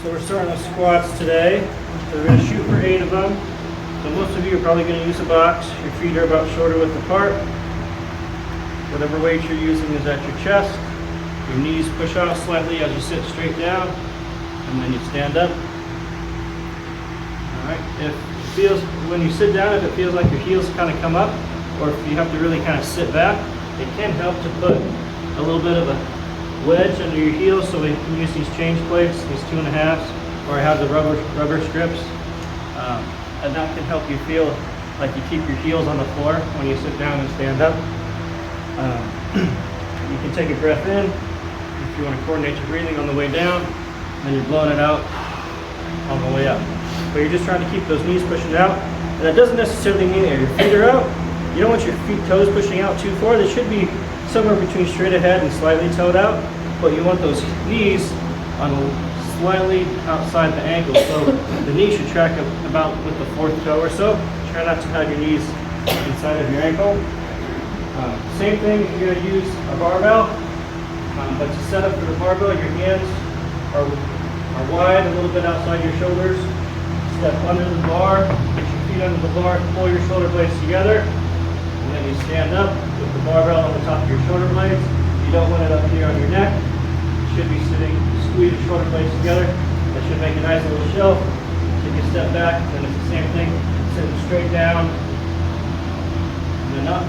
So we're starting with squats today. So we're going to shoot for 8 of them. So most of you are probably going to use a box. Your feet are about shoulder width apart. Whatever weight you're using is at your chest. Your knees push out slightly as you sit straight down, and then you stand up. All right. If it feels, when you sit down, if it feels like your heels kind of come up, or if you have to really kind of sit back, it can help to put a little bit of a wedge under your heels, so we can use these change plates, these 2.5s, or I have the rubber strips, and that can help you feel like you keep your heels on the floor when you sit down and stand up. You can take a breath in if you want to coordinate your breathing on the way down, and you're blowing it out on the way up. But you're just trying to keep those knees pushing out, and that doesn't necessarily mean that your feet are out. You don't want your toes pushing out too far. They should be somewhere between straight ahead and slightly toed out, but you want those knees on slightly outside the ankle, so the knee should track about with the 4th toe or so. Try not to have your knees inside of your ankle. Same thing if you're going to use a barbell, but to set up for the barbell, your hands are wide, a little bit outside your shoulders. Step under the bar, get your feet under the bar, pull your shoulder blades together, and then you stand up with the barbell on the top of your shoulder blades. You don't want it up here on your neck. You should be sitting, squeeze your shoulder blades together. That should make a nice little shelf. Take a step back, then it's the same thing. Sitting straight down, and then up.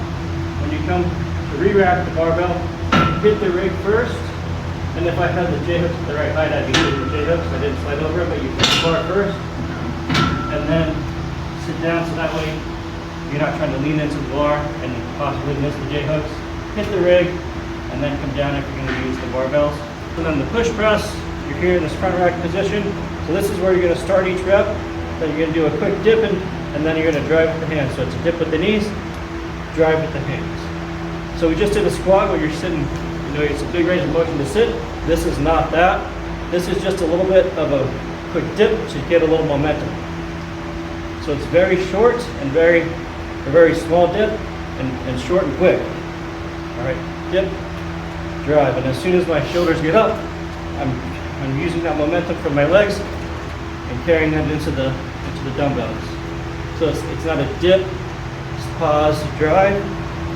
When you come to re-rack the barbell, hit the rig first. And if I had the J-hooks at the right height, I'd be hitting the J-hooks. I didn't slide over it, but you hit the bar first. And then sit down, so that way you're not trying to lean into the bar and possibly miss the J-hooks. Hit the rig, and then come down if you're going to use the barbells. And then the push press, you're here in this front rack position. So this is where you're going to start each rep. Then you're going to do a quick dip, and then you're going to drive with the hands. So it's a dip with the knees, drive with the hands. So we just did a squat where you're sitting, it's a big range of motion to sit. This is not that. This is just a little bit of a quick dip to get a little momentum. So it's very short and a very small dip and short and quick. All right, dip, drive. And as soon as my shoulders get up, I'm using that momentum from my legs and carrying them into the dumbbells. So it's not a dip, just pause, drive.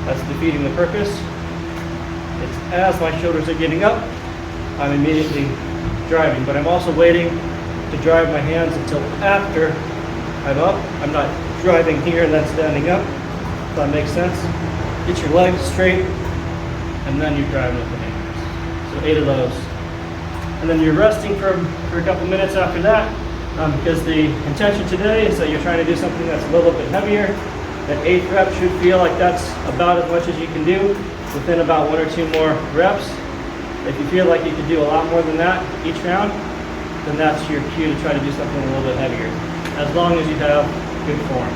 That's defeating the purpose. It's as my shoulders are getting up, I'm immediately driving, but I'm also waiting to drive my hands until after I'm up. I'm not driving here and then standing up, if that makes sense. Get your legs straight, and then you're driving with the hands. So 8 of those. And then you're resting for a couple minutes after that, because the intention today is that you're trying to do something that's a little bit heavier. That 8th rep should feel like that's about as much as you can do within about 1 or 2 more reps. If you feel like you can do a lot more than that each round, then that's your cue to try to do something a little bit heavier, as long as you have good form.